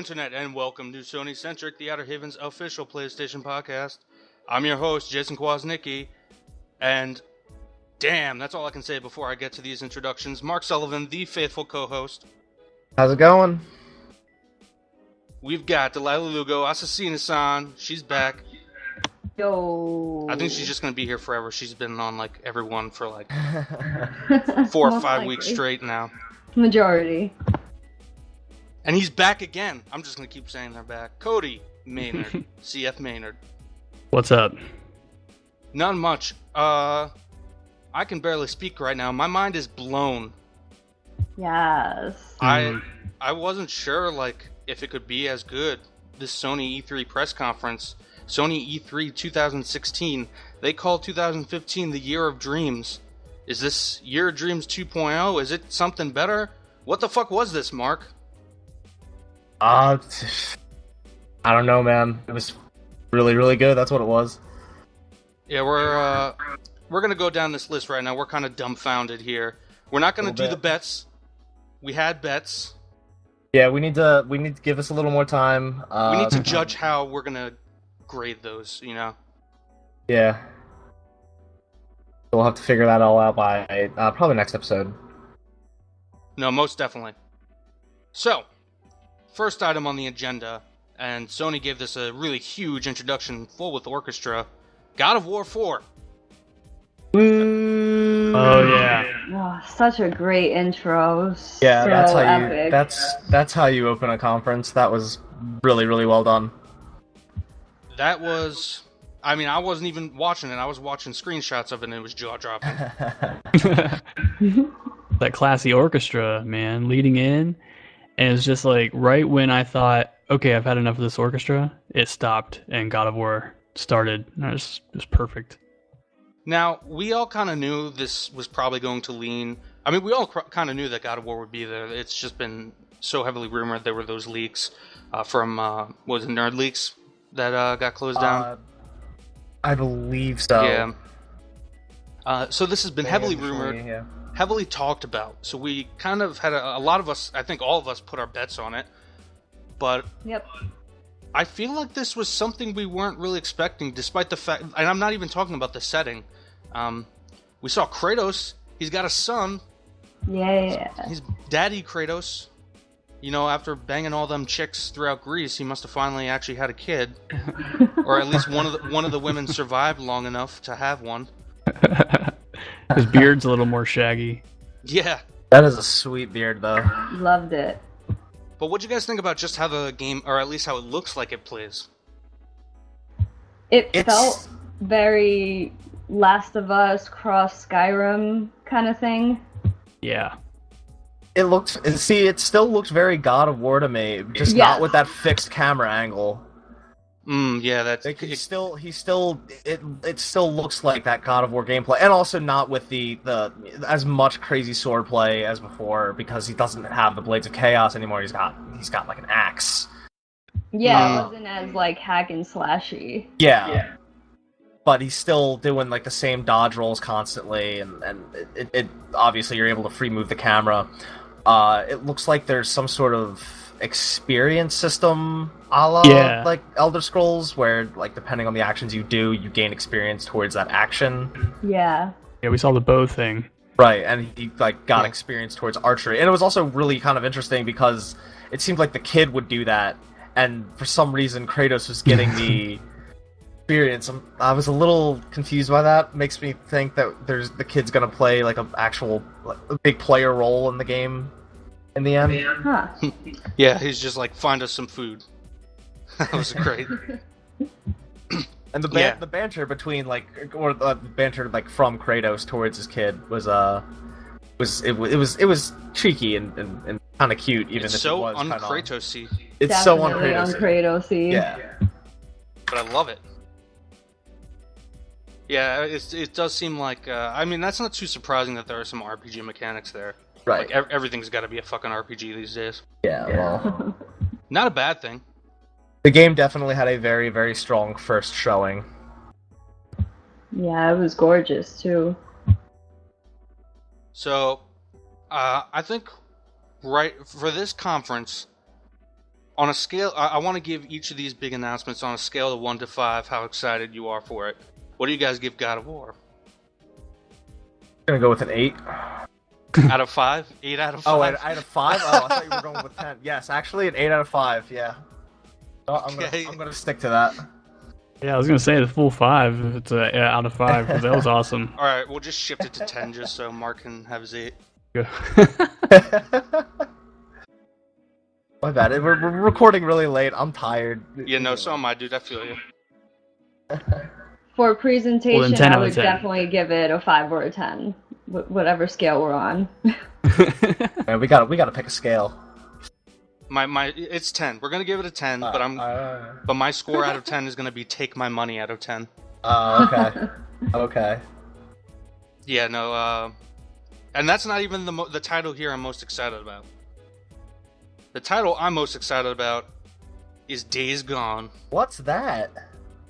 Internet, and welcome to SonyCentric, the Outerhaven's official PlayStation podcast. I'm your host, Jason Kwasnicki, and damn, that's all I can say before I get to these introductions. Mark Sullivan, the faithful co-host. How's it going? We've got Delaila Lugo, Assassina-san. She's back. Yo. I think she's just going to be here forever. She's been on, every one for, 4 or 5 weeks straight now. Majority. And he's back again. I'm just going to keep saying they're back. Cody Maynard. CF Maynard. What's up? Not much. I can barely speak right now. My mind is blown. Yes. I wasn't sure, if it could be as good. This Sony E3 press conference. Sony E3 2016. They call 2015 the Year of Dreams. Is this Year of Dreams 2.0? Is it something better? What the fuck was this, Mark? I don't know, man. It was really, really good. That's what it was. Yeah, we're gonna go down this list right now. We're kind of dumbfounded here. We're not gonna do the bets. We had bets. Yeah, we need to give us a little more time. We need to judge how we're gonna grade those. Yeah. We'll have to figure that all out by probably next episode. No, most definitely. So, first item on the agenda, and Sony gave this a really huge introduction, full with orchestra. God of War 4. Oh yeah. Oh, such a great intro. Yeah, so that's how epic. that's how you open a conference. That was really, really well done. That was... I mean, I wasn't even watching it. I was watching screenshots of it, and it was jaw-dropping. That classy orchestra, man, leading in. And it's just right when I thought, okay, I've had enough of this orchestra, it stopped and God of War started. And it was perfect. Now, we all kind of knew this was probably going to lean... I mean, we all kind of knew that God of War would be there. It's just been so heavily rumored. There were those leaks from, what was it, Nerd Leaks that got closed down? I believe so. Yeah. So this has been heavily rumored, heavily talked about. So we kind of had a lot of us, I think all of us, put our bets on it. But Yep. I feel like this was something we weren't really expecting, despite the fact... And I'm not even talking about the setting. We saw Kratos. He's got a son. Yeah. He's Daddy Kratos. After banging all them chicks throughout Greece, he must have finally actually had a kid. Or at least one of the women survived long enough to have one. His beard's a little more shaggy. Yeah. That is a sweet beard, though. Loved it. But what'd you guys think about just how the game, or at least how it looks like it plays? It felt very Last of Us cross Skyrim kind of thing. Yeah. It still looked very God of War to me, just not with that fixed camera angle. Yeah, that's... It still looks like that God of War gameplay, and also not with the as much crazy swordplay as before, because he doesn't have the Blades of Chaos anymore. He's got an axe. Yeah, it wasn't as hack and slashy. Yeah. But he's still doing the same dodge rolls constantly, and it obviously you're able to free move the camera. It looks like there's some sort of experience system a la Elder Scrolls, where depending on the actions you do, you gain experience towards that action. Yeah. Yeah, we saw the bow thing. Right, and he got experience towards archery. And it was also really kind of interesting because it seemed like the kid would do that, and for some reason Kratos was getting the experience. I was a little confused by that. Makes me think that the kid's gonna play a big player role in the game in the end. Huh. Yeah, he's just find us some food. That was great. And the banter between banter from Kratos towards his kid was cheeky and kind of cute, even it's if so it was un-Kratos-y. It's Definitely so un-Kratos-y. un-Kratos-y. Yeah. But I love it. Yeah, it does seem like... I mean, that's not too surprising that there are some RPG mechanics there. Right. Everything's got to be a fucking RPG these days. Yeah, well... Not a bad thing. The game definitely had a very, very strong first showing. Yeah, it was gorgeous, too. So, I think, right, for this conference, on a scale, I want to give each of these big announcements on a scale of 1 to 5 how excited you are for it. What do you guys give God of War? I'm gonna go with an 8. Out of 5? 8 out of 5? Oh, out of 5? Oh, I thought you were going with 10. Yes, actually, an 8 out of 5. Yeah. Oh, I'm gonna stick to that. Yeah, I was gonna say the full 5 if it's out of 5 because that was awesome. All right, we'll just shift it to 10 just so Mark can have his 8. My bad. We're recording really late. I'm tired. Yeah, no, so am I, dude. I feel you. For presentation, Well, 10 I out of would 10. definitely give it a 5 or a 10, whatever scale we're on. Man, we gotta pick a scale. It's 10. We're gonna give it a 10, but my score out of 10 is gonna be take my money out of 10. Okay. Okay. Yeah, no, and that's not even the title here I'm most excited about. The title I'm most excited about is Days Gone. What's that?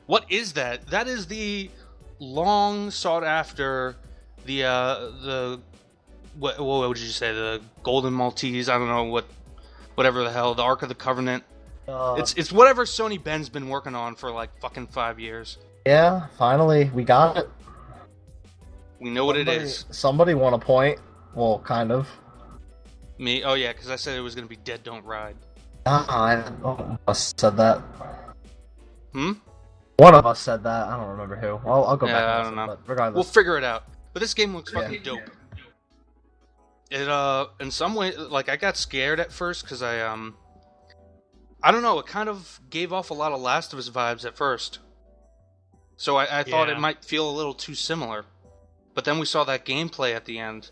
What is that? That is the long sought after what would you say, the Golden Maltese? I don't know whatever the hell, the Ark of the Covenant. It's whatever Sony Ben's been working on for like fucking 5 years. Yeah, finally we got it. We know what it is. Somebody won a point. Well, kind of. Me? Oh yeah, because I said it was gonna be Dead Don't Ride. One of us said that. One of us said that. I don't remember who. I'll go back. I don't know. But regardless, we'll figure it out. But this game looks fucking dope. It in some way, like I got scared at first because I don't know. It kind of gave off a lot of Last of Us vibes at first. So I thought it might feel a little too similar. But then we saw that gameplay at the end,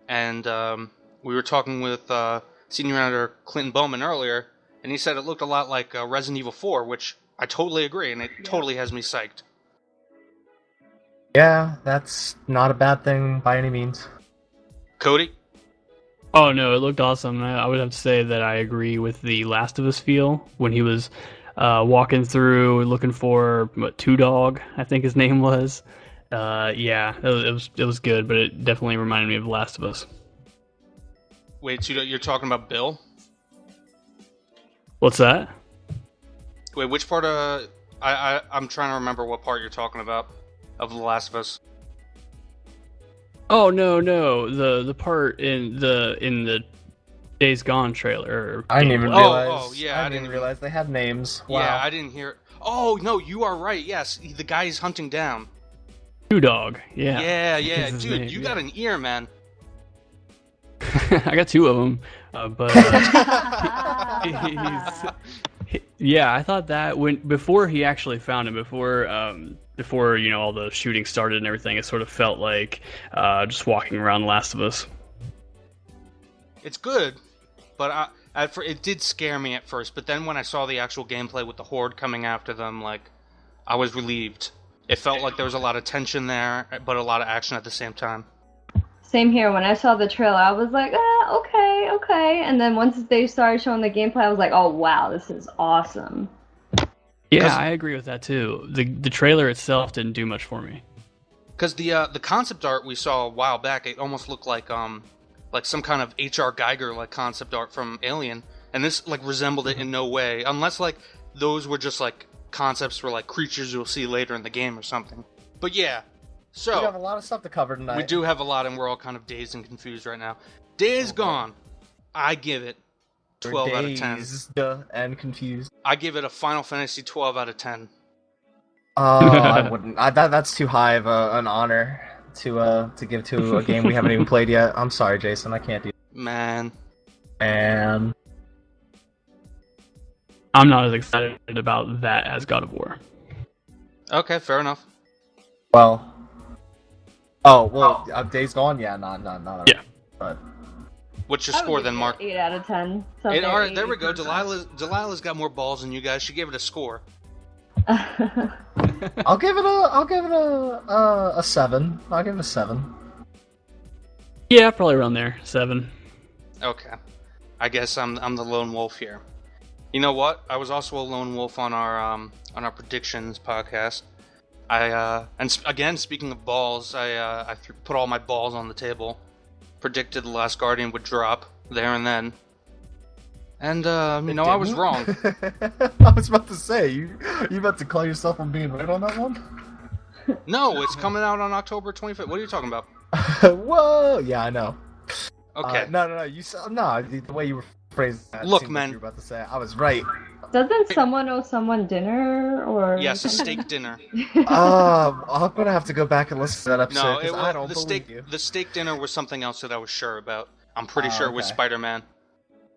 and we were talking with senior editor Clinton Bowman earlier, and he said it looked a lot like Resident Evil 4, which I totally agree, and it totally has me psyched. Yeah, that's not a bad thing by any means. Cody? Oh no, it looked awesome. I would have to say that I agree with the Last of Us feel when he was walking through looking for Two Dog, I think his name was. Yeah, it was good, but it definitely reminded me of Last of Us. Wait, so you're talking about Bill? What's that? Wait, which part of... I'm trying to remember what part you're talking about of The Last of Us. Oh no, the part in the Days Gone trailer. I didn't even realize. Oh yeah, I didn't realize they had names. Wow. Yeah, I didn't hear. Oh no, you are right. Yes, the guy he's hunting down. Two Dog. Yeah. Yeah, dude, you got an ear, man. I got 2 of them, but yeah, I thought that before he actually found him, before all the shooting started and everything, it sort of felt like just walking around Last of Us. It's good, but it did scare me at first. But then when I saw the actual gameplay with the Horde coming after them, like I was relieved. It felt like there was a lot of tension there, but a lot of action at the same time. Same here. When I saw the trailer, I was like, okay. And then once they started showing the gameplay, I was like, oh wow, this is awesome. Yeah, I agree with that too. The trailer itself didn't do much for me. Because the concept art we saw a while back, it almost looked like some kind of H.R. Geiger like concept art from Alien, and this like resembled it in no way, unless like those were just like concepts for like creatures you'll see later in the game or something. But yeah, so we have a lot of stuff to cover tonight. We do have a lot, and we're all kind of dazed and confused right now. Days Gone, I give it 12 out of 10. Dazed and confused. I give it a Final Fantasy 12 out of 10. I wouldn't. That's too high of an honor to give to a game we haven't even played yet. I'm sorry, Jason. I can't do. Man. I'm not as excited about that as God of War. Okay, fair enough. Well. Days Gone. Yeah, not. Yeah. But. What's your score then, Mark? 8 out of 10. Alright, there we go. Delilah's got more balls than you guys. She gave it a score. I'll give it a 7. I'll give it a 7. Yeah, probably around there. 7. Okay. I guess I'm the lone wolf here. You know what? I was also a lone wolf on our predictions podcast. And again, speaking of balls, I put all my balls on the table. Predicted The Last Guardian would drop there and then. And I was wrong. I was about to say, you about to call yourself on being right on that one? No, it's coming out on October 25th. What are you talking about? Whoa! Yeah, I know. Okay. No. The way you were phrasing that. Look, seemed man. like you were about to say I was right. Doesn't someone owe someone dinner or? Yes, a steak dinner. I'm gonna have to go back and listen to that episode. No, I don't believe you. the steak dinner was something else that I was sure about. I'm pretty sure it was okay. Spider-Man.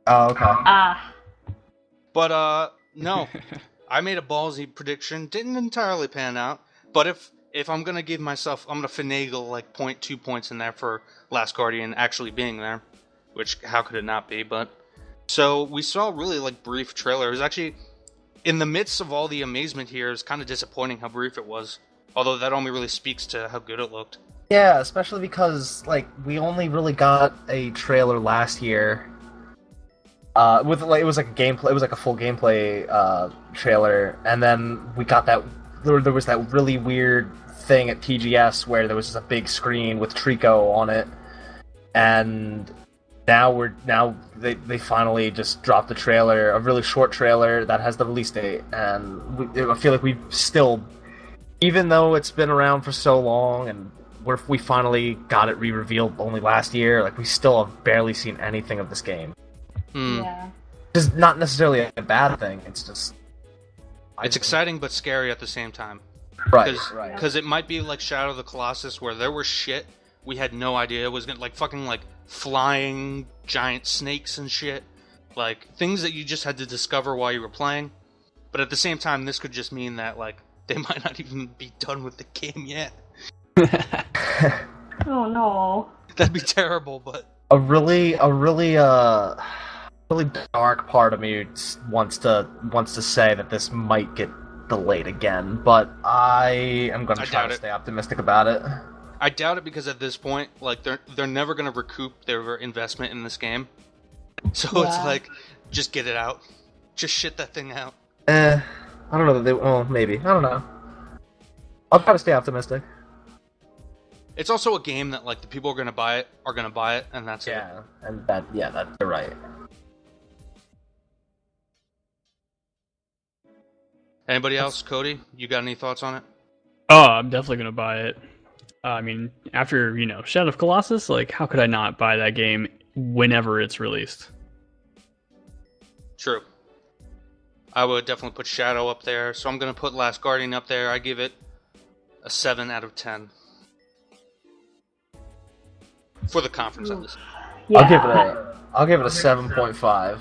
Oh, okay. But no, I made a ballsy prediction. Didn't entirely pan out. But if I'm gonna give myself, I'm gonna finagle like 0.2 points in there for Last Guardian actually being there, which how could it not be? But so we saw a really like brief trailer. It was actually in the midst of all the amazement here. It's kind of disappointing how brief it was. Although that only really speaks to how good it looked. Yeah, especially because like we only really got a trailer last year. With like it was like a gameplay, it was like a full gameplay trailer, and then we got that. There was that really weird thing at TGS where there was just a big screen with Trico on it, and now they finally just dropped a trailer, a really short trailer that has the release date, and I feel like we've still, even though it's been around for so long, and we finally got it re-revealed only last year, like we still have barely seen anything of this game. Yeah. It's not necessarily a bad thing. It's just It's exciting but scary at the same time. right. Because it might be like Shadow of the Colossus, where there was shit we had no idea it was gonna like fucking like flying giant snakes and shit, like things that you just had to discover while you were playing. But at the same time, this could just mean that like they might not even be done with the game yet. Oh no. That'd be terrible. But a really dark part of me wants to say that this might get delayed again, but I am going to try to stay optimistic about it. I doubt it, because at this point, like they're never going to recoup their investment in this game. So it's like, just get it out, just shit that thing out. I don't know that they. Well, maybe, I don't know. I'll try to stay optimistic. It's also a game that like the people who are going to buy it, and that's it. Yeah, and that you're right. Anybody else? Cody, you got any thoughts on it? Oh, I'm definitely gonna buy it. I mean, after Shadow of Colossus, like how could I not buy that game whenever it's released? True. I would definitely put Shadow up there, so I'm gonna put Last Guardian up there. I give it a 7 out of 10 for the conference at least. Yeah. I'll give it a 7.5.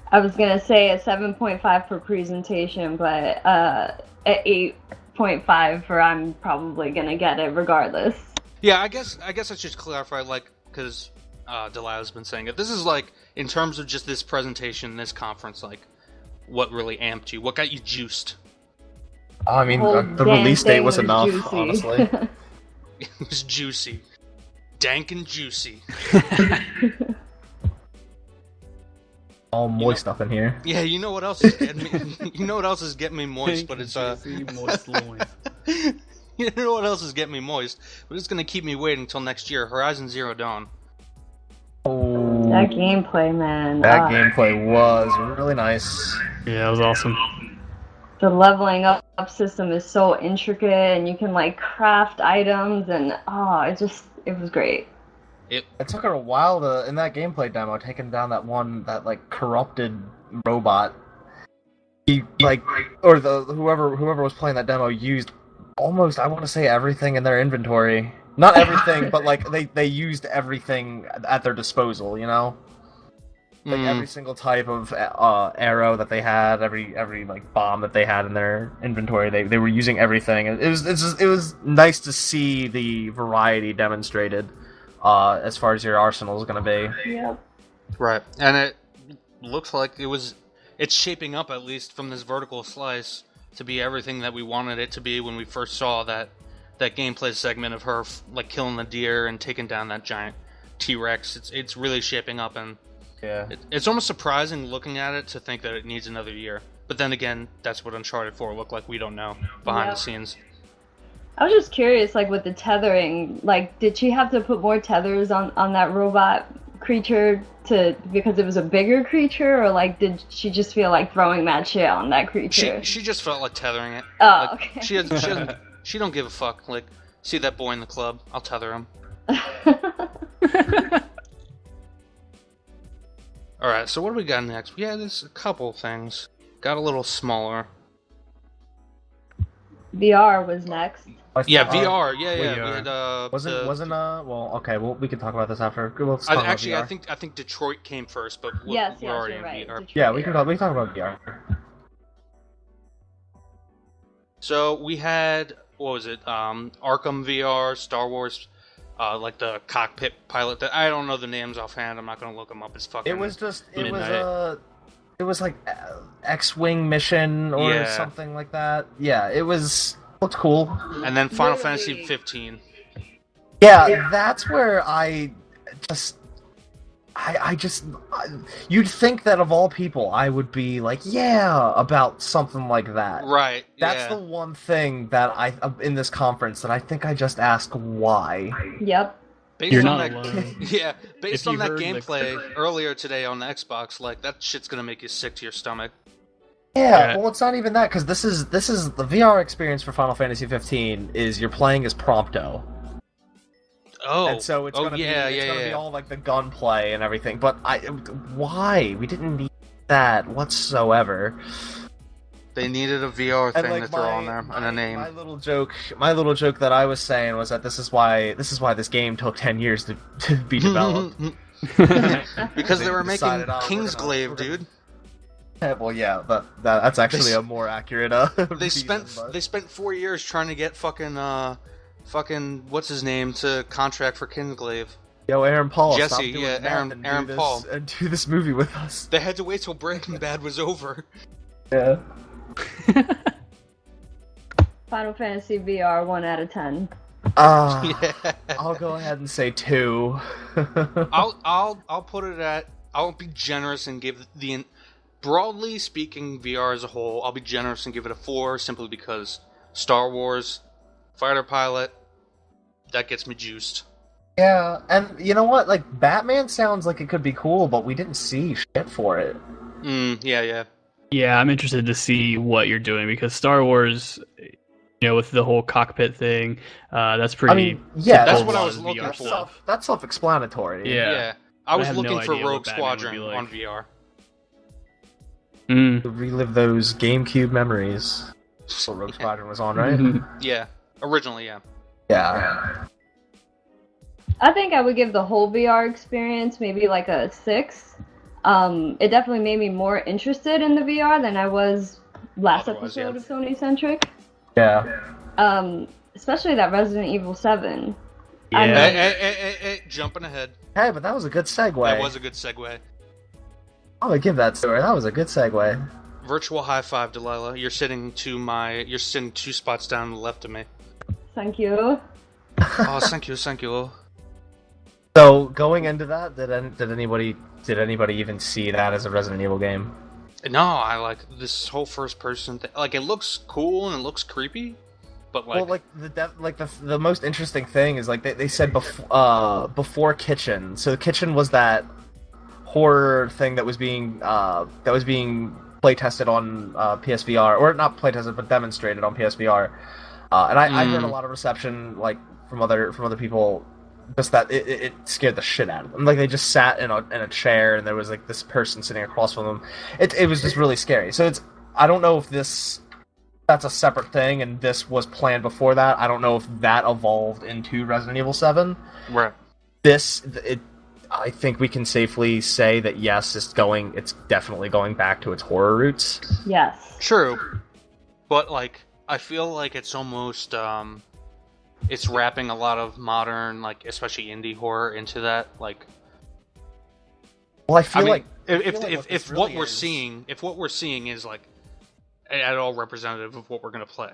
I was gonna say a 7.5 for presentation, but at 8.5 for I'm probably gonna get it regardless. Yeah, I guess I should clarify, like, because Delilah's been saying it. This is like, in terms of just this presentation, this conference, like, what really amped you? What got you juiced? I mean, the release date was enough, juicy. honestly. It was juicy, dank and juicy. All moist up in here. Yeah, you know what else is getting me? You know what else is getting me moist? But it's moist loins. You know what else is getting me moist? But it's gonna keep me waiting until next year. Horizon Zero Dawn. Oh, That gameplay, man. that gameplay was really nice. Yeah, it was awesome. The leveling up system is so intricate, and you can like craft items, and it was great. It took her a while in that gameplay demo, taking down that like corrupted robot. Whoever was playing that demo used almost, I want to say, everything in their inventory. Not everything, but like they used everything at their disposal, Like every single type of arrow that they had, every like bomb that they had in their inventory, they were using everything. It was nice to see the variety demonstrated. As far as your arsenal is going to be. Yep. Right, and it looks like it's shaping up, at least from this vertical slice, to be everything that we wanted it to be when we first saw that gameplay segment of her like killing the deer and taking down that giant T-Rex. It's really shaping up, and yeah, it's almost surprising looking at it to think that it needs another year. But then again, that's what Uncharted 4 looked like. We don't know behind the scenes. I was just curious, like with the tethering, like did she have to put more tethers on that robot creature because it was a bigger creature, or like did she just feel like throwing mad shit on that creature? She just felt like tethering it. Oh, like, okay. She don't give a fuck. Like, see that boy in the club? I'll tether him. All right. So what do we got next? Yeah, there's a couple things. Got a little smaller. VR was next. Yeah, VR. Yeah. We had, well, okay. Well, we can talk about this after. Let's talk about actually, VR. I think Detroit came first, but Yes, we're already you're in right. VR. Detroit. Yeah, we can talk about VR. So we had, what was it? Arkham VR, Star Wars, like the cockpit pilot. That I don't know the names offhand. I'm not gonna look them up. It's fucking. It was midnight. It was like X-wing mission or something like that. Yeah, it looked cool. And then Final Literally. Fantasy 15. Yeah, that's where you'd think that of all people, I would be like, yeah, about something like that. Right. That's the one thing that in this conference that I think I just asked why. Yep. Based You're on not that, alone. yeah, based If on you that heard the- gameplay earlier today on the Xbox, like that shit's gonna make you sick to your stomach. Yeah, Yeah. well, it's not even that, because this is the VR experience for Final Fantasy 15 is you're playing as Prompto. Oh, And so it's gonna be all like the gunplay and everything. But why? We didn't need that whatsoever. They needed a VR And thing like to throw on there and a name. My little joke that I was saying was that this is why this game took 10 years to be developed. Because they were making decided, we're Kingsglaive, gonna- dude. Well, yeah, that's actually a more accurate. They spent 4 years trying to get fucking what's his name to contract for Kingsglaive. Yo, Aaron Paul. Jesse, stop doing yeah, meth and Aaron do this, Paul. and do this movie with us. They had to wait till Breaking Bad was over. Yeah. Final Fantasy VR 1 out of 10. Yeah. I'll go ahead and say 2. I'll put it at. I'll be generous and give broadly speaking VR as a whole. I'll be generous and give it a 4 simply because Star Wars, fighter pilot, that gets me juiced. Yeah, and you know what? Like, Batman sounds like it could be cool, but we didn't see shit for it. Yeah. Yeah, I'm interested to see what you're doing because Star Wars, with the whole cockpit thing, that's pretty. I mean, yeah, That's typical what I of was VR looking for. stuff. That's self-explanatory. Yeah. I was have no looking for idea what Rogue Batman would Squadron be like. on VR. Mm. To relive those GameCube memories. So Rogue Squadron was on, right? Yeah, originally, yeah. Yeah. I think I would give the whole VR experience maybe like a 6. It definitely made me more interested in the VR than I was last Otherwise, episode yeah. of SonyCentric. Yeah. Especially that Resident Evil 7. Yeah. I mean, Hey, jumping ahead. Hey, but that was a good segue. That was a good segue. I'm gonna give that story. That was a good segue. Virtual high five, Delilah. You're sitting 2 spots down to the left of me. thank you. Oh, thank you. So going into that, did anybody even see that as a Resident Evil game? No, I like this whole first person thing. Like, it looks cool and it looks creepy, but like, Well, the most interesting thing is like they said before Kitchen. So the Kitchen was that horror thing that was being play tested on PSVR, or not play tested but demonstrated on PSVR. And I heard a lot of reception like from other people. Just that it scared the shit out of them. Like they just sat in a chair and there was like this person sitting across from them. It was just really scary. So I don't know if that's a separate thing and this was planned before that. I don't know if that evolved into Resident Evil 7. right. I think we can safely say that yes, it's definitely going back to its horror roots. Yes. True, but like, I feel like it's almost it's wrapping a lot of modern, like especially indie horror into that. Like, Well, I feel mean, like if what we're seeing is like at all representative of what we're gonna play.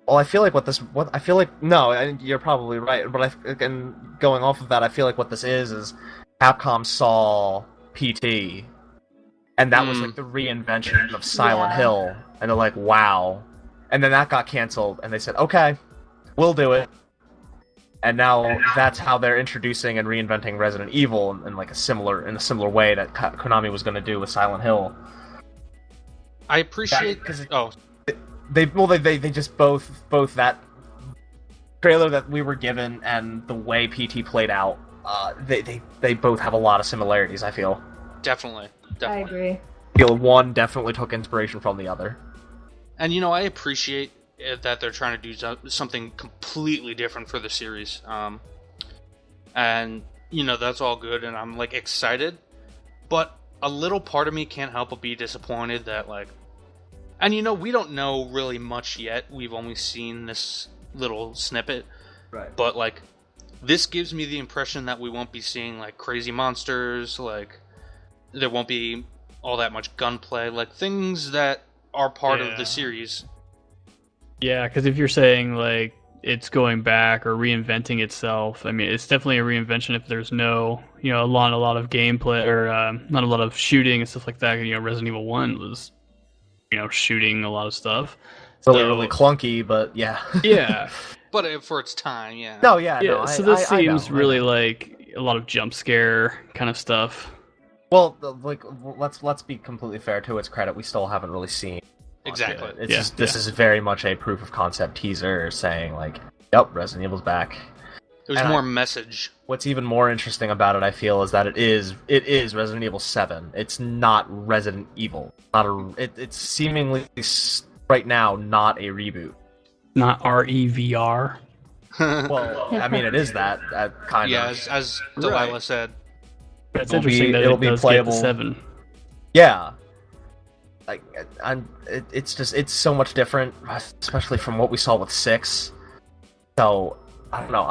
Well, I feel like no, and you're probably right. But and going off of that, I feel like what this is Capcom saw PT, and that was like the reinvention of Silent Hill, and they're like, wow, and then that got canceled, and they said, okay, we'll do it, And now that's how they're introducing and reinventing Resident Evil in like a similar way that Konami was going to do with Silent Hill. I appreciate they just both that trailer that we were given and the way PT played out. They both have a lot of similarities. I feel. Definitely. I agree. I feel one definitely took inspiration from the other. And I appreciate that they're trying to do something completely different for the series. And that's all good, and I'm like excited, but a little part of me can't help but be disappointed that and we don't know really much yet. We've only seen this little snippet, right? But this gives me the impression that we won't be seeing crazy monsters, there won't be all that much gunplay, things that are part of the series. Yeah, because if you're saying it's going back or reinventing itself, I mean, it's definitely a reinvention if there's no, a lot of gameplay or not a lot of shooting and stuff like that. Resident Evil 1 was, shooting a lot of stuff. So really clunky, but yeah. Yeah. But for its time, yeah. No, yeah, yeah. No, so this seems really like a lot of jump scare kind of stuff. Well, let's be completely fair to its credit. We still haven't really seen. Exactly. This is very much a proof of concept teaser saying yep, Resident Evil's back. There's more message. What's even more interesting about it, I feel, is that it is Resident Evil 7. It's not Resident Evil. It's seemingly right now not a reboot. Not REVR. Well, I mean, it is that kind of. Yeah, as Delaila said. It's interesting that it'll be playable. Get the 7. Yeah. It's so much different, especially from what we saw with 6. So I don't know.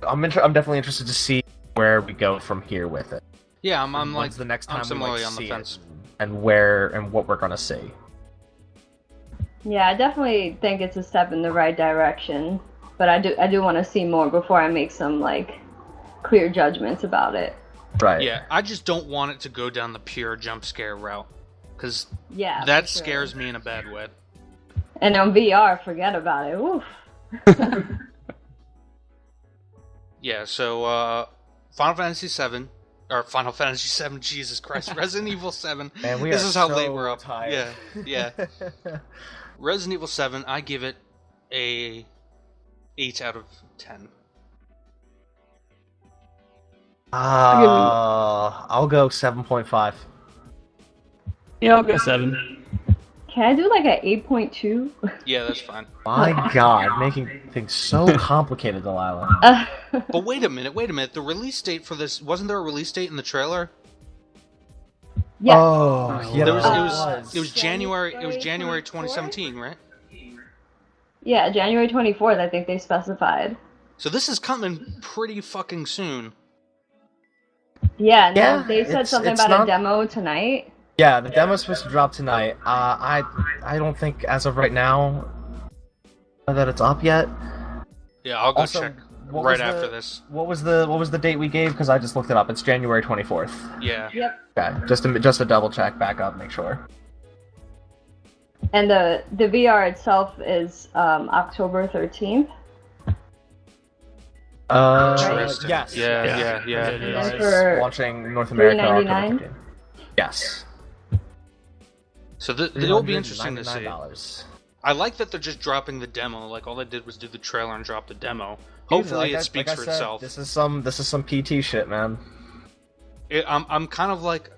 I'm definitely interested to see where we go from here with it. Yeah, I'm the next time I'm similarly we on the fence. And what we're gonna see. Yeah, I definitely think it's a step in the right direction, but I do want to see more before I make some clear judgments about it. Right. Yeah, I just don't want it to go down the pure jump scare route. Because that scares me in a bad way. And on VR, forget about it. Oof. Yeah, so Final Fantasy VII, Jesus Christ, Resident Evil 7. Man, this is how late we're up. Tired. Yeah. Resident Evil 7, I give it a 8 out of 10. I'll go 7.5. Yeah, I'll go 7. Can I do an 8.2? Yeah, that's fine. My God, making things so complicated, Delaila. But wait a minute. The release date for this, wasn't there a release date in the trailer? Yeah. Oh, yeah. It was January 2017, right? Yeah, January 24th, I think they specified. So this is coming pretty fucking soon. Yeah, they said something about a demo tonight. Yeah, the demo's supposed to drop tonight. I don't think as of right now that it's up yet. Yeah, I'll go check right after this. What was the date we gave? Because I just looked it up. It's January 24th. Yeah. Yep. Okay, just to double check, back up, make sure. And the VR itself is October 13th. Interesting. Yes. Yeah. And for launching North America October $3.99? 15th. Yes. So it'll be interesting to see. $99. I like that they're just dropping the demo. All they did was do the trailer and drop the demo. Hopefully it speaks for itself. This is some PT shit, man. I'm kind of like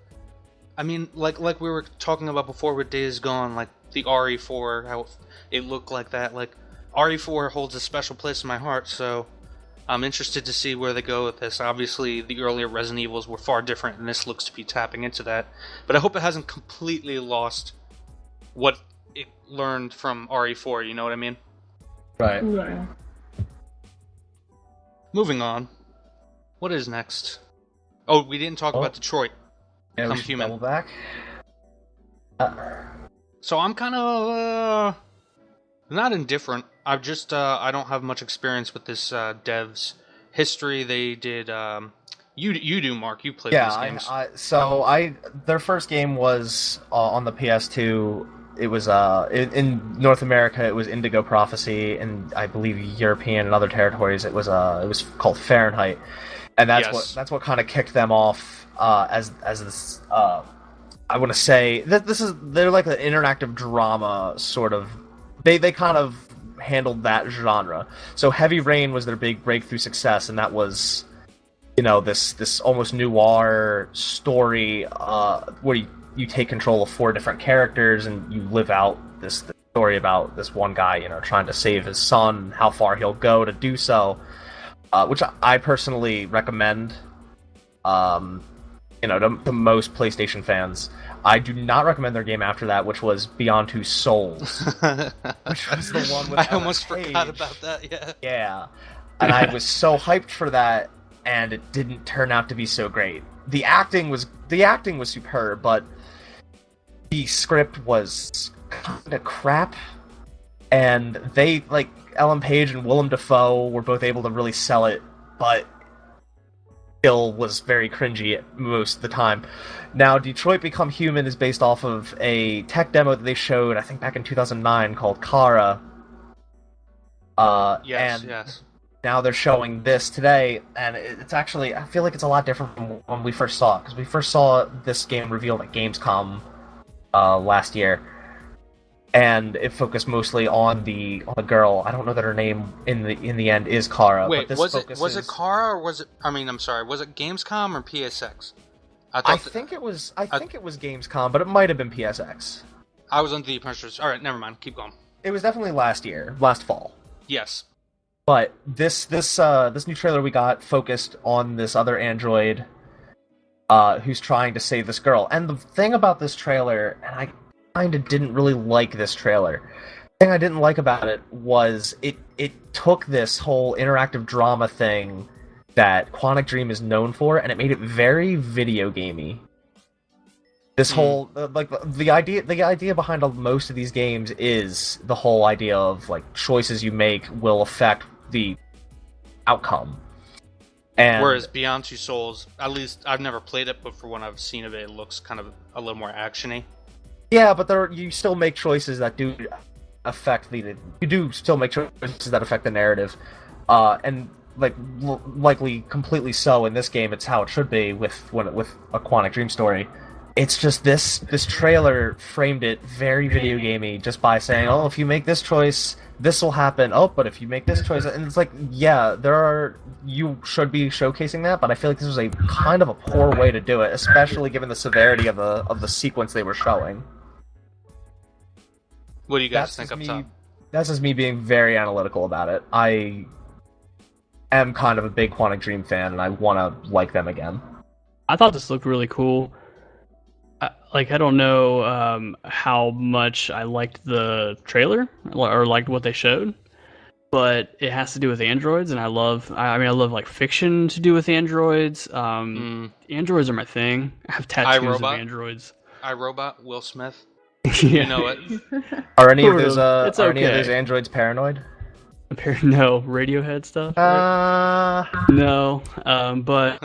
we were talking about before with Days Gone, the RE4, how it looked like that. RE4 holds a special place in my heart, so I'm interested to see where they go with this. Obviously, the earlier Resident Evils were far different, and this looks to be tapping into that. But I hope it hasn't completely lost what it learned from RE4, you know what I mean? Right. Yeah. Moving on. What is next? Oh, we didn't talk about Detroit. Yeah, Become we should Human. double back. So I'm kind of not indifferent. I've just I don't have much experience with this dev's history. They did you do, Mark. You played these games. Their first game was on the PS2 it was in North America it was Indigo Prophecy, and I believe European and other territories it was called Fahrenheit, and that's what kind of kicked them off as this. I want to say that they're like an interactive drama sort of. They kind of handled that genre. So Heavy Rain was their big breakthrough success, and that was, this almost noir story where you take control of 4 different characters and you live out this story about this one guy, trying to save his son, how far he'll go to do so, which I personally recommend. To most PlayStation fans. I do not recommend their game after that, which was Beyond Two Souls, which was the one with I almost forgot about that. Yeah. Yeah, and I was so hyped for that, and it didn't turn out to be so great. The acting was superb, but the script was kind of crap, and they Ellen Page and Willem Dafoe were both able to really sell it, but still was very cringy most of the time. Now, Detroit Become Human is based off of a tech demo that they showed, I think, back in 2009 called Kara. Yes. Now they're showing this today, and it's actually, I feel like it's a lot different from when we first saw it, because we first saw this game revealed at Gamescom last year, and it focused mostly on the girl. I don't know that her name in the end is Kara. Wait, but was it Kara or was it? I mean, I'm sorry. Was it Gamescom or PSX? I think it was Gamescom, but it might have been PSX. I was under the impression. All right, never mind. Keep going. It was definitely last fall. Yes. But this new trailer we got focused on this other android who's trying to save this girl. And the thing about this trailer, and I kind of didn't really like this trailer. The thing I didn't like about it was it took this whole interactive drama thing that Quantic Dream is known for, and it made it very video gamey. This whole the idea behind most of these games is the whole idea of choices you make will affect the outcome. And whereas Beyond Two Souls, at least I've never played it, but for what I've seen of it, it looks kind of a little more actiony. Yeah, but you still make choices that do affect the narrative, and likely completely so in this game. It's how it should be with a Quantic Dream story. It's just this trailer framed it very video gamey just by saying, "Oh, if you make this choice, this will happen. Oh, but if you make this choice," and it's you should be showcasing that, but I feel like this was a kind of a poor way to do it, especially given the severity of the sequence they were showing. What do you guys think up top? That's just me being very analytical about it. I am kind of a big Quantic Dream fan, and I want to like them again. I thought this looked really cool. I don't know how much I liked the trailer or liked what they showed, but it has to do with androids, and I love fiction to do with androids. Androids are my thing. I have tattoos of androids. iRobot, Will Smith. Yeah. You know it. Are any of those any of those androids paranoid? No, Radiohead stuff. Right? No, but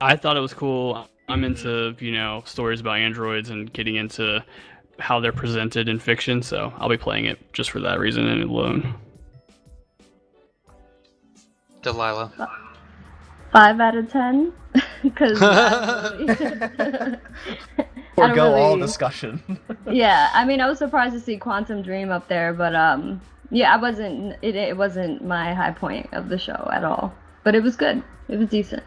I thought it was cool. I'm into stories about androids and getting into how they're presented in fiction, so I'll be playing it just for that reason and alone. Delaila. 5 out of 10, because forgo all discussion. Yeah, I mean, I was surprised to see Quantum Dream up there, but yeah, it wasn't my high point of the show at all. But it was good. It was decent.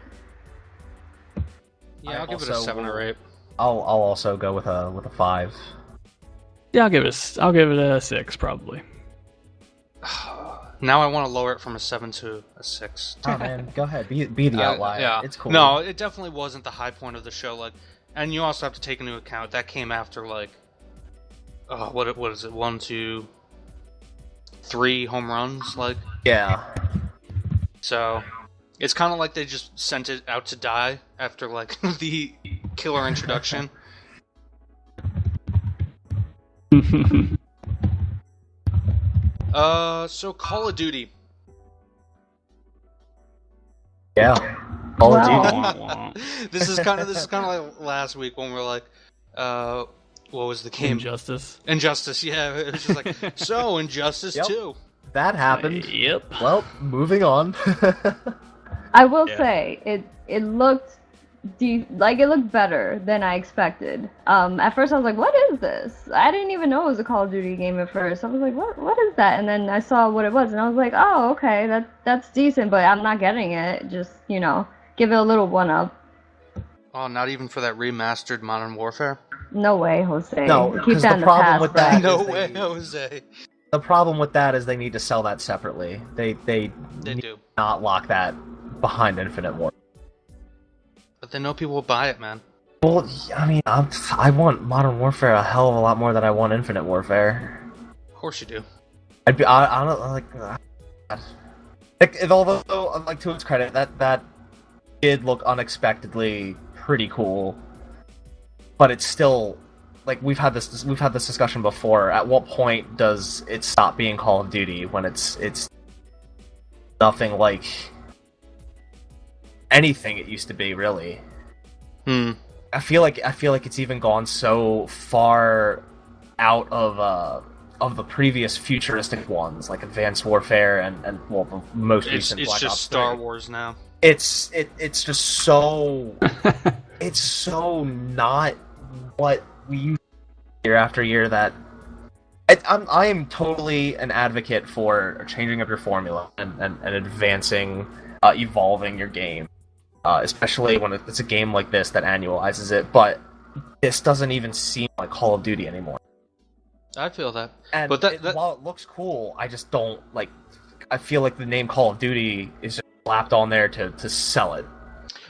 Yeah, I'll give it a 7 or 8. I'll also go with a 5. Yeah, I'll give it a 6 probably. Now I want to lower it from a 7 to a 6. Oh man, go ahead. Be the outlier. Yeah. It's cool. No, it definitely wasn't the high point of the show. And you also have to take into account that came after what is it? 1, 2, 3 home runs. Yeah. So it's kind of like they just sent it out to die after the killer introduction. So Call of Duty. Yeah. Call of Duty. This is kind of like last week when we're What was the game? Injustice. Injustice, yeah. It was just like, so, Injustice 2. That happened. Yep. Well, moving on. I will say it looked it looked better than I expected. At first I was like, what is this? I didn't even know it was a Call of Duty game at first. I was like, what is that? And then I saw what it was, and I was like, oh, okay, that's decent, but I'm not getting it. Just, give it a little one-up. Oh, not even for that remastered Modern Warfare? No way, Jose. No, Keep because that the in the problem past, with bro. that No is way, Jose. the problem with that is they need to sell that separately. They They need do. not lock that behind Infinite Warfare. But they know people will buy it, man. Well, I mean, I want Modern Warfare a hell of a lot more than I want Infinite Warfare. Of course you do. I'd be, I don't like, although, like, to its credit, that did look unexpectedly pretty cool. But it's still, like, we've had this discussion before. At what point does it stop being Call of Duty when it's nothing like anything it used to be, really? I feel like it's even gone so far out of the previous futuristic ones, like Advanced Warfare and the most recent Black Ops 3. It's just Star Wars now. It's just so it's so not what we use year after year that I am totally an advocate for changing up your formula and advancing, evolving your game. Especially when it's a game like this that annualizes it, but this doesn't even seem like Call of Duty anymore. I feel that. And But while it looks cool, I just don't, like, I feel like the name Call of Duty is just slapped on there to sell it.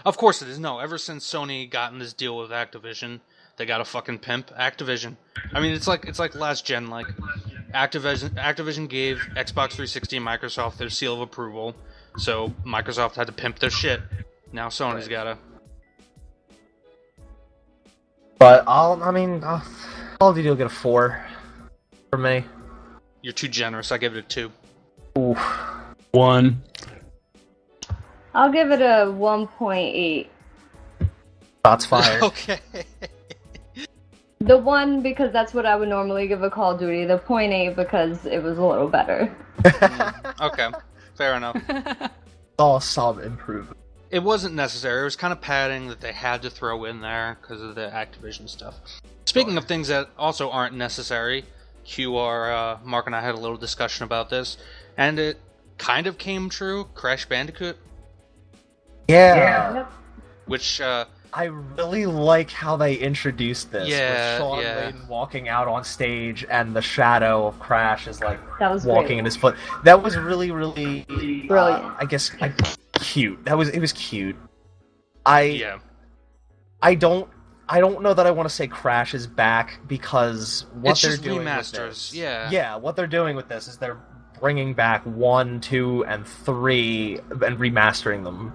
Of course it is. No, ever since Sony got in this deal with Activision, they got to fucking pimp Activision. I mean, it's like last gen, like, Activision gave Xbox 360 and Microsoft their seal of approval, so Microsoft had to pimp their shit. Now Sony's gotta. But Call of Duty will get a 4 from me. You're too generous. I give it a 2. Oof. 1. I'll give it a 1.8. Shots fired. Okay. The 1 because that's what I would normally give a Call of Duty. The 0.8 because it was a little better. Okay. Fair enough. All some improvement. It wasn't necessary. It was kind of padding that they had to throw in there because of the Activision stuff. Speaking of things that also aren't necessary, Mark and I had a little discussion about this, and it kind of came true. Crash Bandicoot. Yeah. Which, I really like how they introduced this. Yeah, with Sean yeah. Layden walking out on stage, and the shadow of Crash is like That was walking great. in his foot. That was really, really Brilliant. I guess cute. It was cute. yeah. I don't know that I want to say Crash is back because what It's they're just doing remasters, with this, yeah. what they're doing with this is they're bringing back 1, 2, and 3 and remastering them.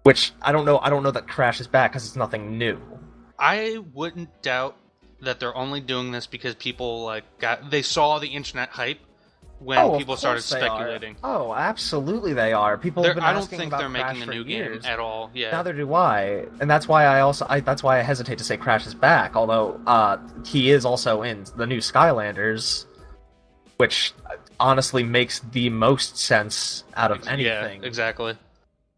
Which I don't know that Crash is back because it's nothing new. I wouldn't doubt that they're only doing this because people they saw the internet hype when people started speculating. Oh, absolutely they are. People have been I don't asking think about they're Crash making a for new years. game at all. Yeah. Neither do I, and that's why that's why I hesitate to say Crash is back. Although he is also in the new Skylanders, which honestly makes the most sense out of anything. Yeah, exactly.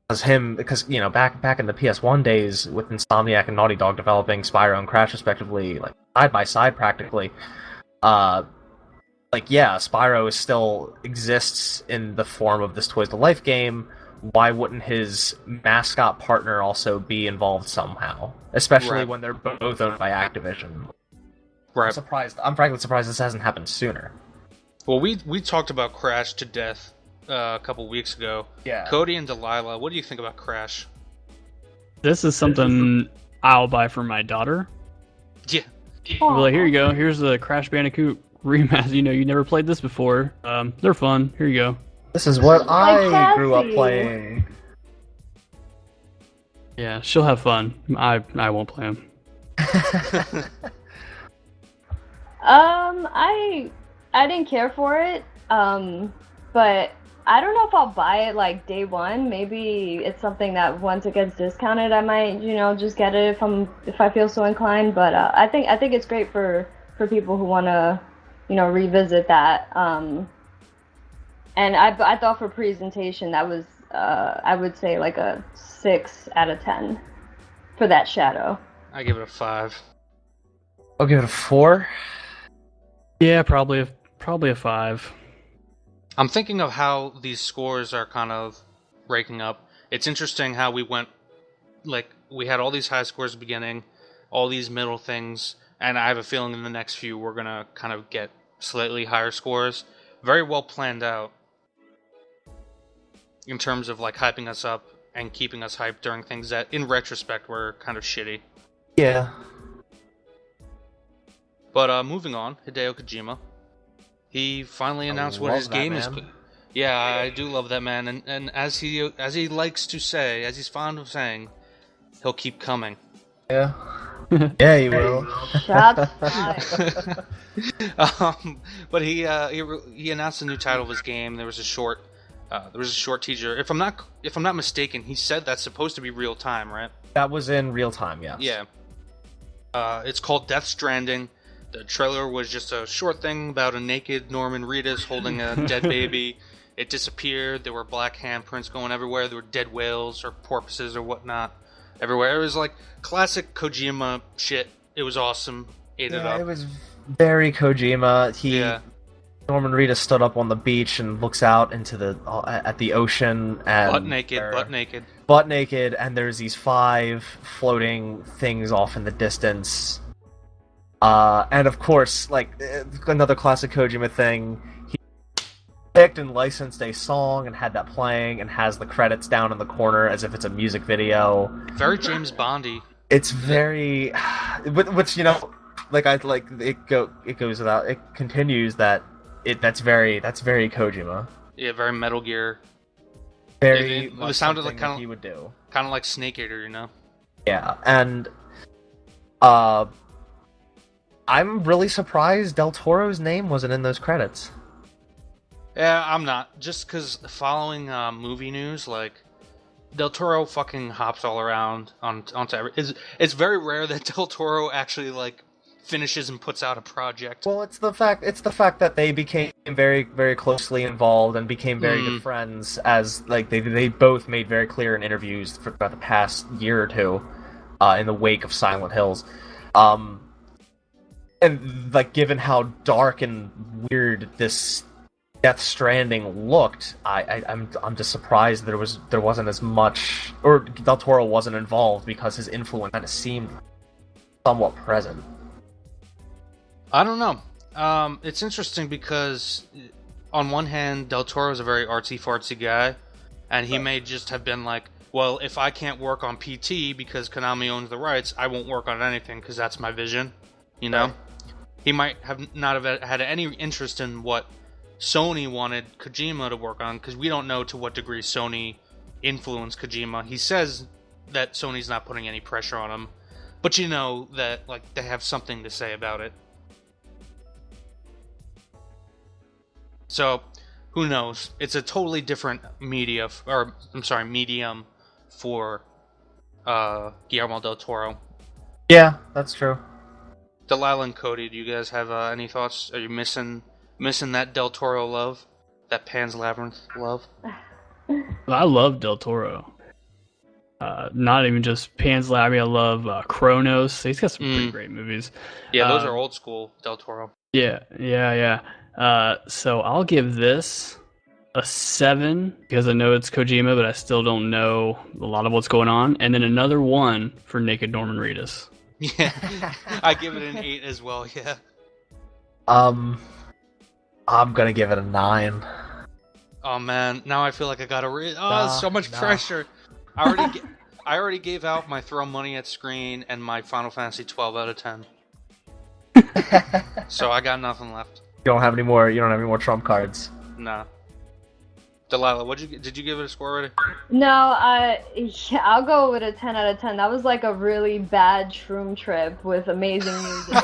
Because back in the PS1 days with Insomniac and Naughty Dog developing Spyro and Crash respectively, like side by side practically, Spyro still exists in the form of this Toys to Life game. Why wouldn't his mascot partner also be involved somehow? Especially when they're both owned by Activision. Right. I'm frankly surprised this hasn't happened sooner. Well, we talked about Crash to death a couple weeks ago. Yeah. Cody and Delaila, what do you think about Crash? This is something I'll buy for my daughter. Yeah. I'll be like, here you go. Here's the Crash Bandicoot remaster. You never played this before. They're fun. Here you go. This is what I Cassie. grew up playing. Yeah, she'll have fun. I won't play them. I didn't care for it. But I don't know if I'll buy it like day one. Maybe it's something that once it gets discounted, I might, just get it if I feel so inclined. But I think it's great for for people who want to, revisit that. And I thought for presentation that was, I would say like a 6 out of 10 for that shadow. I give it a 5. I'll give it a 4. Yeah, probably a 5. I'm thinking of how these scores are kind of breaking up. It's interesting how we went, like, we had all these high scores at the beginning, all these middle things, and I have a feeling in the next few we're going to kind of get slightly higher scores. Very well planned out in terms of, like, hyping us up and keeping us hyped during things that, in retrospect, were kind of shitty. Yeah. But moving on, Hideo Kojima. He finally announced what his game is. Yeah, I do love that man, and as he likes to say, as he's fond of saying, he'll keep coming. Yeah. Yeah, he will. Shots fired. But he announced the new title of his game. There was a short teaser. If I'm not mistaken, he said that's supposed to be real time, right? That was in real time, yes. Yeah. It's called Death Stranding. The trailer was just a short thing about a naked Norman Reedus holding a dead baby. It disappeared. There were black handprints going everywhere. There were dead whales or porpoises or whatnot everywhere. It was like classic Kojima shit. It was awesome. Ate it up. It was very Kojima. Norman Reedus stood up on the beach and looks out into at the ocean and butt naked, and there's these 5 floating things off in the distance. And of course, like another classic Kojima thing, he picked and licensed a song and had that playing and has the credits down in the corner as if it's a music video. Very James Bondy. It's very, which it goes without, it continues that that's very Kojima. Yeah, very Metal Gear. Very. It sounded like he would do. Kind of like Snake Eater, you know. Yeah, and I'm really surprised Del Toro's name wasn't in those credits. Yeah, I'm not. Just because following movie news, like, Del Toro fucking hops all around onto every... It's very rare that Del Toro actually, like, finishes and puts out a project. Well, it's the fact that they became very, very closely involved and became very good friends, as, like, they both made very clear in interviews for about the past year or two, in the wake of Silent Hills. And, like, given how dark and weird this Death Stranding looked, I'm just surprised there wasn't as much, or Del Toro wasn't involved, because his influence kind of seemed somewhat present. I don't know. It's interesting because, on one hand, Del Toro is a very artsy-fartsy guy, and he may just have been like, well, if I can't work on PT because Konami owns the rights, I won't work on anything because that's my vision, you know? Right. He might have not have had any interest in what Sony wanted Kojima to work on, because we don't know to what degree Sony influenced Kojima. He says that Sony's not putting any pressure on him, but you know that, like, they have something to say about it. So, who knows? It's a totally different medium for Guillermo del Toro. Yeah, that's true. Delaila and Cody, do you guys have any thoughts? Are you missing that Del Toro love? That Pan's Labyrinth love? I love Del Toro. Not even just Pan's Labyrinth. I love Kronos. He's got some pretty great movies. Yeah, those are old school Del Toro. Yeah. So I'll give this a 7 because I know it's Kojima, but I still don't know a lot of what's going on. And then another 1 for Naked Norman Reedus. Yeah, I give it an 8 as well. Yeah. I'm gonna give it a 9. Oh man, now I feel like I gotta so much pressure. I already gave out my throw money at screen and my Final Fantasy 12 out of 10. So I got nothing left. You don't have any more trump cards. Nah. Delaila, did you give it a score already? No, I'll go with a 10 out of 10. That was like a really bad shroom trip with amazing music.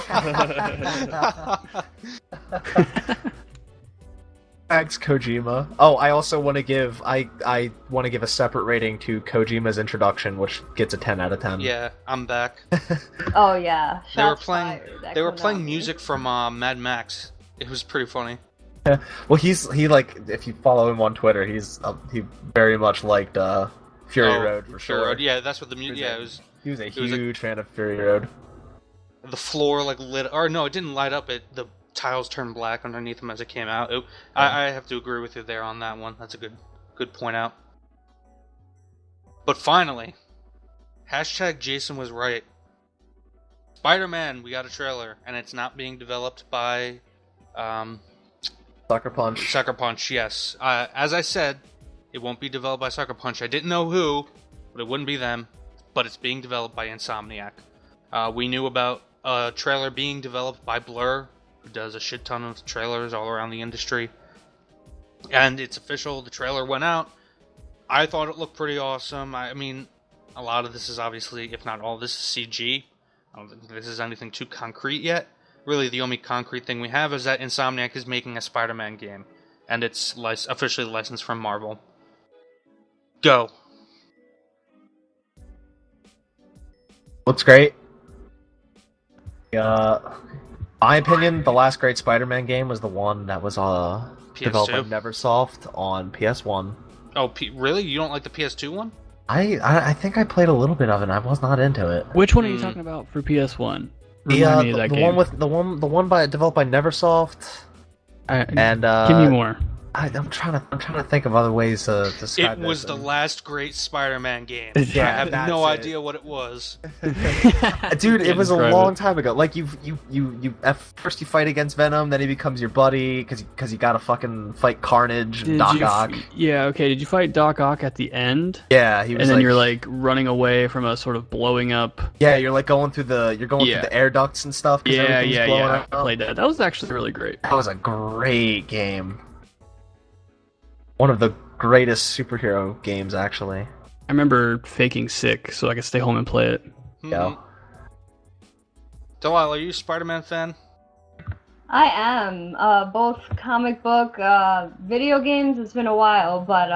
Thanks, Kojima. Oh, I also want to give I want to give a separate rating to Kojima's introduction, which gets a 10 out of 10. Yeah, I'm back. Oh yeah, They were shots playing. fired. They were playing Konami. music from Mad Max. It was pretty funny. Well, he like if you follow him on Twitter, he very much liked Fury Road for Fury sure. Road. Yeah, that's what the music. Yeah, it was. He was a was huge fan of Fury Road. The floor like lit, or no, it didn't light up. The tiles turned black underneath him as it came out. I have to agree with you there on that one. That's a good point out. But finally, hashtag Jason was right. Spider-Man, we got a trailer, and it's not being developed by Sucker Punch. Sucker Punch. Yes, as I said, it won't be developed by Sucker Punch. I didn't know who, but it wouldn't be them. But it's being developed by Insomniac. We knew about a trailer being developed by Blur, who does a shit ton of trailers all around the industry. And it's official, the trailer went out. I thought it looked pretty awesome. I mean, a lot of this is obviously, if not all, this is CG. I don't think this is anything too concrete yet. Really, the only concrete thing we have is that Insomniac is making a Spider-Man game. And it's officially licensed from Marvel. Go. Looks great. My opinion, the last great Spider-Man game was the one that was developed by Neversoft on PS1. Oh, really? You don't like the PS2 one? I think I played a little bit of it and I was not into it. Which one are you talking about for PS1? Remind me of that game. The one developed by Neversoft. And give me more. I'm trying to think of other ways to describe it. It was this. the last great Spider-Man game. Yeah, I have no it. idea what it was. Dude, it was a long time ago. Like you at first you fight against Venom, then he becomes your buddy because you gotta fucking fight Carnage and Doc Ock. Yeah, okay. Did you fight Doc Ock at the end? Yeah, he was. And then you're like running away from a sort of blowing up. Yeah, you're like going through the air ducts and stuff. Yeah. I played that. That was actually really great. That was a great game. One of the greatest superhero games, actually. I remember faking sick so I could stay home and play it. Yeah. Delaila, are you a Spider-Man fan? I am. Both comic book, video games. It's been a while, but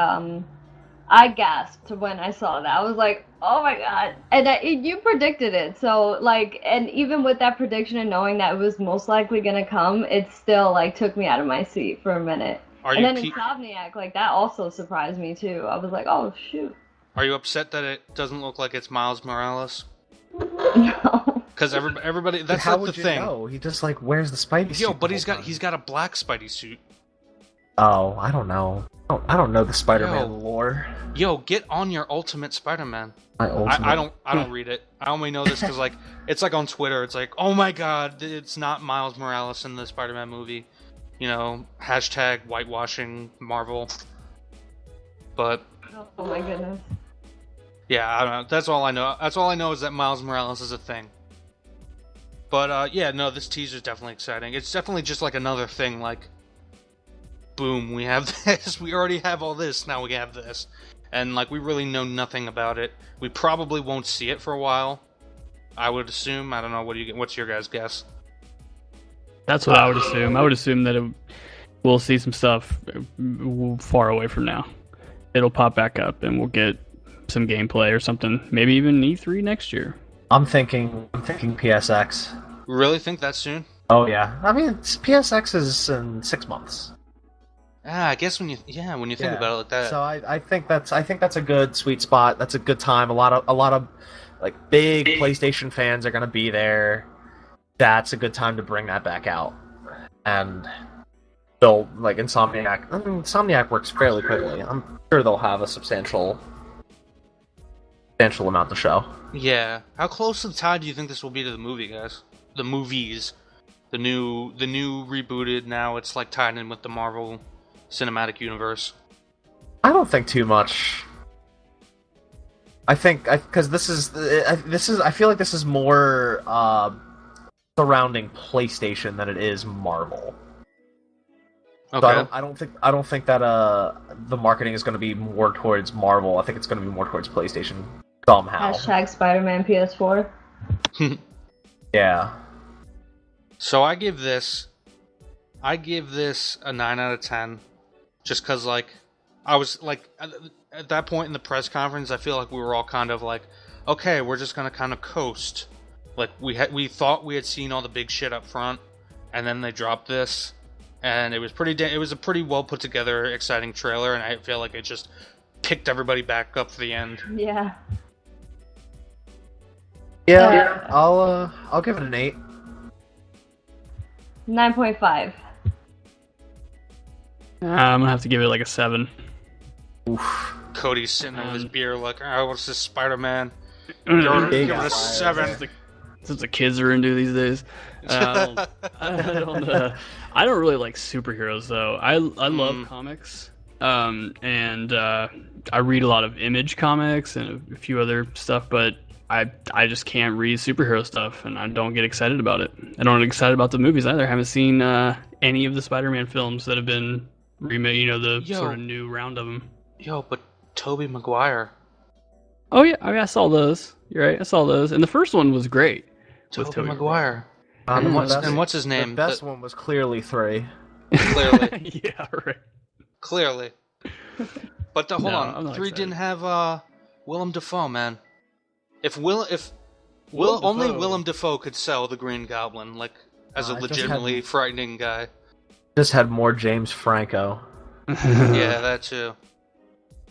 I gasped when I saw that. I was like, "Oh my god!" And you predicted it, so like, and even with that prediction and knowing that it was most likely gonna come, it still like took me out of my seat for a minute. And then Insomniac, like, that also surprised me, too. I was like, oh, shoot. Are you upset that it doesn't look like it's Miles Morales? No. Because everybody, that's how like would the you thing. know? He just, like, wears the Spidey suit. Yo, but he's got a black Spidey suit. Oh, I don't know. I don't know the Spider-Man lore. Yo, get on your Ultimate Spider-Man. My Ultimate. I don't read it. I only know this because, like, it's like on Twitter. It's like, oh my god, it's not Miles Morales in the Spider-Man movie. You know, hashtag whitewashing Marvel. But oh my goodness. Yeah, I don't know. That's all I know. That's all I know is that Miles Morales is a thing. But yeah, no, this teaser's definitely exciting. It's definitely just like another thing. Like, boom, we have this. We already have all this. Now we have this, and like we really know nothing about it. We probably won't see it for a while. I would assume. I don't know. What's your guys' guess? That's what I would assume. I would assume that we'll see some stuff far away from now. It'll pop back up, and we'll get some gameplay or something. Maybe even E3 next year. I'm thinking PSX. Really think that soon? Oh yeah. I mean, PSX is in 6 months. I guess when you think about it like that. So I think that's a good sweet spot. That's a good time. A lot of like big PlayStation fans are gonna be there. That's a good time to bring that back out. And they'll, like, Insomniac works fairly quickly. I'm sure they'll have a substantial amount to show. Yeah. How closely tied do you think this will be to the movie, guys? The movies. The new rebooted, now it's like tied in with the Marvel Cinematic Universe. I don't think too much. I think, because I feel like this is more, surrounding PlayStation than it is Marvel. Okay. So I don't think that the marketing is going to be more towards Marvel. I think it's going to be more towards PlayStation somehow. Hashtag Spider-Man PS4. Yeah. So I give this a 9 out of 10. just because like I was like at that point in the press conference, I feel like we were all kind of like, okay, we're just gonna kind of coast. Like we thought we had seen all the big shit up front, and then they dropped this, and it was a pretty well put together, exciting trailer, and I feel like it just picked everybody back up for the end. Yeah. Yeah, I'll give it an 8. 9.5. I'm gonna have to give it like a 7. Oof. Cody's sitting there with his beer like, oh, what's this Spider-Man? Give Give it a 7. Since the kids are into these days. I don't really like superheroes though. I love comics, and I read a lot of Image comics and a few other stuff, but I just can't read superhero stuff, and I don't get excited about it. I don't get excited about the movies either. I haven't seen any of the Spider-Man films that have been remade. The sort of new round of them. Yo, but Tobey Maguire. Oh yeah, I saw those. You're right, I saw those, and the first one was great. Tobey Maguire. And what's his name? The best one was clearly 3. Clearly. Yeah, right. Clearly. But hold on, 3 excited. didn't have Willem Dafoe, man. If only Willem Dafoe could sell the Green Goblin, like as a legitimately frightening guy. Just had more James Franco. Yeah, that too.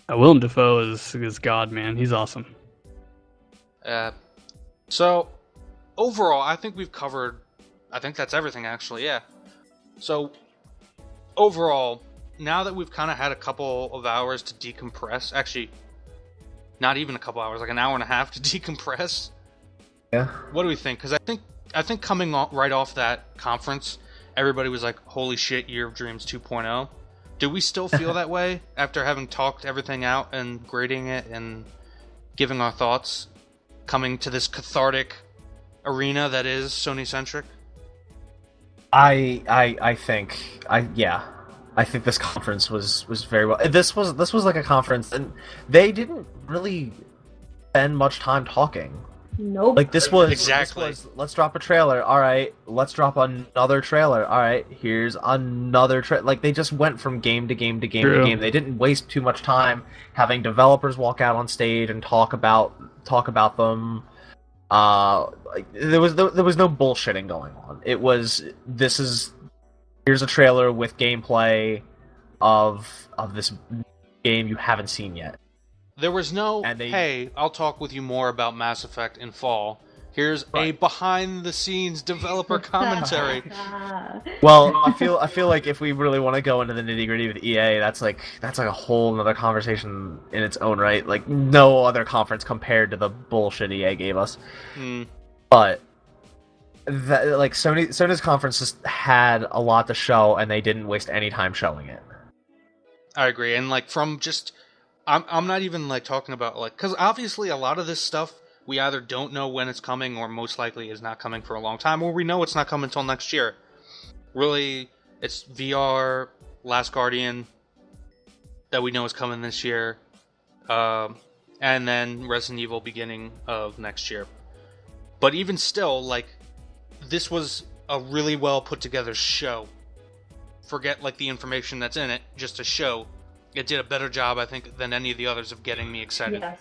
Willem Dafoe is God, man. He's awesome. So, overall, I think we've covered... I think that's everything, actually, yeah. So, overall, now that we've kind of had a couple of hours to decompress... Actually, not even a couple hours, like an hour and a half to decompress. Yeah. What do we think? Because I think coming right off that conference, everybody was like, holy shit, Year of Dreams 2.0. Do we still feel that way after having talked everything out and grading it and giving our thoughts, coming to this cathartic arena that is SonyCentric? I think this conference was very well. This was like a conference, and they didn't really spend much time talking. Nope. Like this was exactly. Let's drop a trailer. All right, let's drop another trailer. All right, here's another trailer. Like they just went from game to game to game to game. They didn't waste too much time having developers walk out on stage and talk about them. There was no bullshitting going on. It was here's a trailer with gameplay of this game you haven't seen yet. There was no, hey, I'll talk with you more about Mass Effect in fall. Here's a behind-the-scenes developer commentary. Well, I feel like if we really want to go into the nitty-gritty with EA, that's like a whole other conversation in its own right. Like no other conference compared to the bullshit EA gave us. But like Sony's conference just had a lot to show, and they didn't waste any time showing it. I agree, and like from just. I'm not even like talking about like because obviously a lot of this stuff we either don't know when it's coming or most likely is not coming for a long time, or we know it's not coming until next year. Really, it's VR, Last Guardian that we know is coming this year, and then Resident Evil beginning of next year. But even still, like this was a really well put together show. Forget like the information that's in it, just a show. It did a better job, I think, than any of the others of getting me excited. Yes.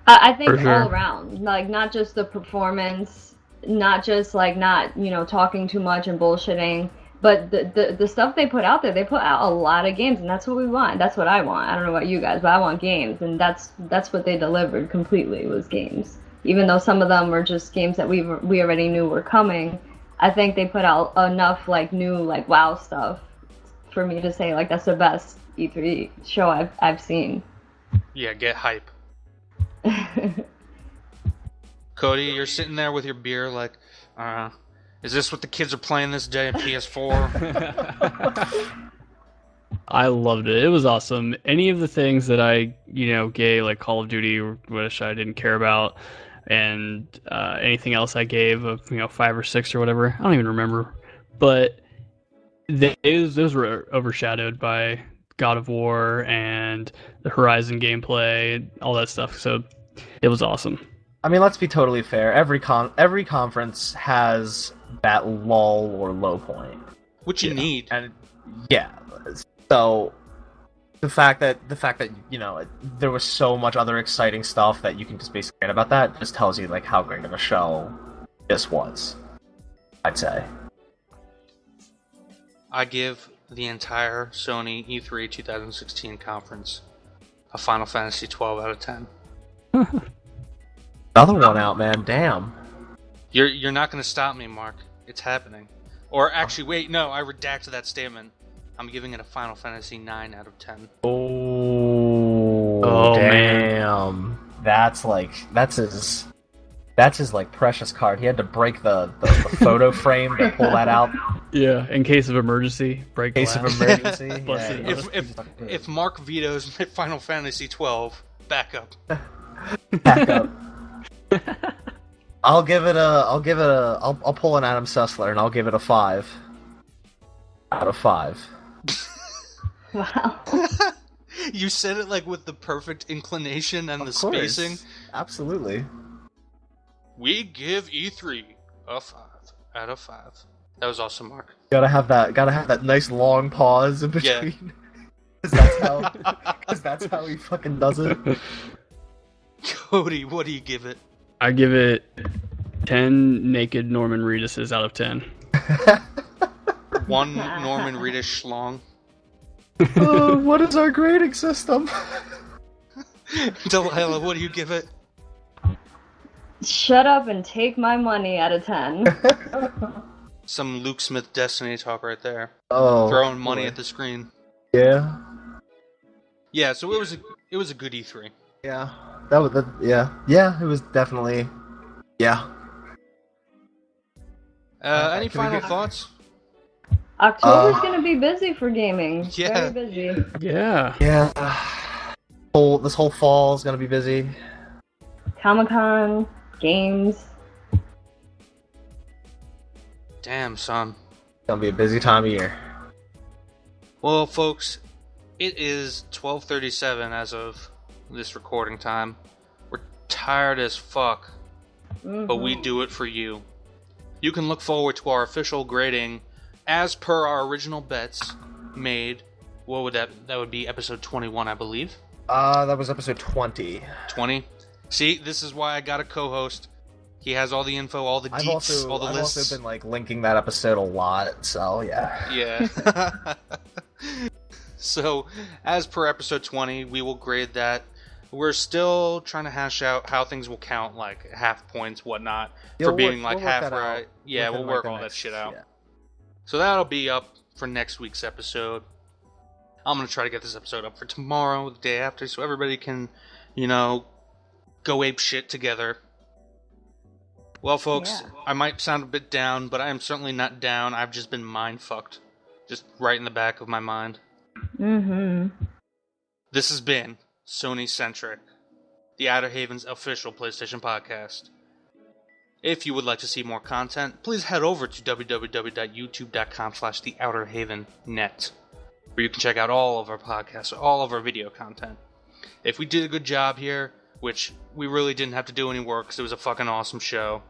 I think sure. all around, like not just the performance, not just like not talking too much and bullshitting, but the stuff they put out there. They put out a lot of games, and that's what we want. That's what I want. I don't know about you guys, but I want games, and that's what they delivered completely was games. Even though some of them were just games that we already knew were coming, I think they put out enough like new like wow stuff for me to say like that's the best E3 show I've seen. Yeah, get hype. Cody, you're sitting there with your beer like, is this what the kids are playing this day on PS4? I loved it. It was awesome. Any of the things that I, gave, like Call of Duty, which I didn't care about, and anything else I gave, 5 or 6 or whatever, I don't even remember. But those were overshadowed by God of War and the Horizon gameplay, all that stuff. So it was awesome. I mean, let's be totally fair. Every conference has that lull or low point, Which you need. And Yeah. So the fact that there was so much other exciting stuff that you can just basically forget about that just tells you like how great of a show this was. I'd say. I give the entire Sony E3 2016 conference a Final Fantasy 12 out of 10. Another one out, man. Damn. You're not going to stop me, Mark. It's happening. Or actually, wait, no, I redacted that statement. I'm giving it a Final Fantasy 9 out of 10. Oh, damn. Man. That's his like precious card. He had to break the photo frame to pull that out. Yeah, in case of emergency, break glass. In case of emergency. If Mark vetoes Final Fantasy 12, back up. Back up. I'll pull an Adam Sessler and I'll give it a 5 out of 5. Wow. You said it like with the perfect inclination and Of the course. spacing. Absolutely. We give E3 a 5 out of 5. That was awesome, Mark. Gotta have that nice long pause in between. Yeah. Because that's how he fucking does it. Cody, what do you give it? I give it 10 naked Norman Reeduses out of 10. One Norman Reedus schlong. What is our grading system? Delaila, what do you give it? Shut up and take my money out of 10. Some Luke Smith Destiny talk right there. Oh, throwing money at the screen. Yeah. Yeah, so it was a good E3. Yeah. It was definitely. Yeah. Any final thoughts? October's gonna be busy for gaming. Yeah. Very busy. Yeah. Yeah. This whole fall is gonna be busy. Comic-Con, games. Damn, son. It's gonna be a busy time of year. Well, folks, it is 12:37 as of this recording time. We're tired as fuck, but we do it for you. You can look forward to our official grading as per our original bets made. What would that would be episode 21, I believe. That was episode 20. 20? See, this is why I got a co-host. He has all the info, all the deets, all the lists. I've also been like linking that episode a lot, so yeah. Yeah. So, as per episode 20, we will grade that. We're still trying to hash out how things will count, like half points, whatnot, for being like half right. Yeah, we'll work all that shit out. Yeah. So that'll be up for next week's episode. I'm going to try to get this episode up for tomorrow, the day after, so everybody can, go ape shit together. Well, folks, I might sound a bit down, but I am certainly not down. I've just been mind-fucked. Just right in the back of my mind. Mm-hmm. This has been SonyCentric, the Outerhaven's official PlayStation podcast. If you would like to see more content, please head over to www.youtube.com/theouterhavennet, where you can check out all of our podcasts, all of our video content. If we did a good job here, which we really didn't have to do any work because it was a fucking awesome show,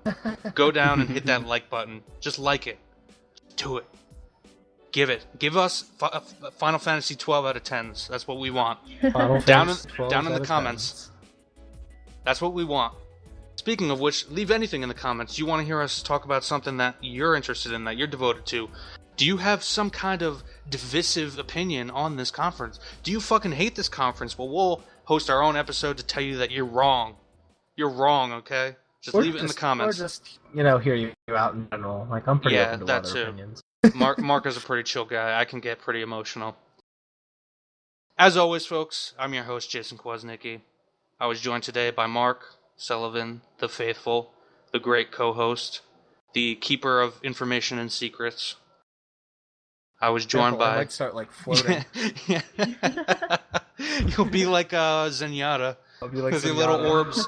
go down and hit that like button. Just like it. Do it. Give us Final Fantasy 12 out of 10s. That's what we want. Down in the comments. That's what we want. Speaking of which, leave anything in the comments. Do you want to hear us talk about something that you're interested in, that you're devoted to? Do you have some kind of divisive opinion on this conference? Do you fucking hate this conference? Well, we'll host our own episode to tell you that you're wrong. You're wrong, okay? Just leave it in the comments. Or just, hear you out in general. Like, I'm pretty open to other opinions. Mark is a pretty chill guy. I can get pretty emotional. As always, folks, I'm your host, Jason Kwasnicki. I was joined today by Mark, Sullivan, the faithful, the great co-host, the keeper of information and secrets. I was joined by... I might start, floating. You'll be like Zenyatta. I'll be like with your little orbs.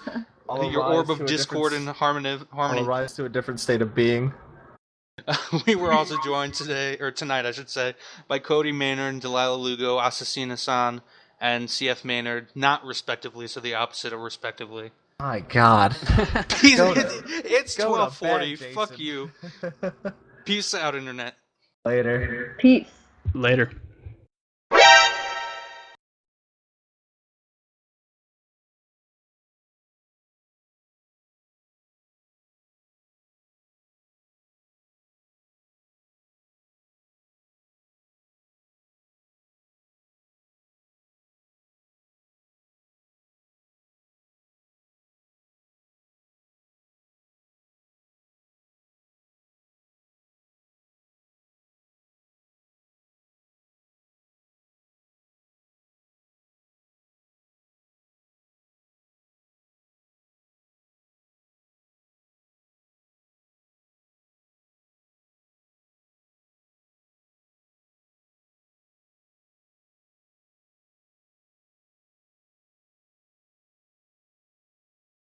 Your orb of discord and harmony. I'll rise to a different state of being. We were also joined tonight, I should say, by Cody Maynard and Delaila Lugo, Assassina-san, and CF Maynard, not respectively, so the opposite of respectively. My God. It's 12:40. Fuck you. Peace out, internet. Later. Peace. Later.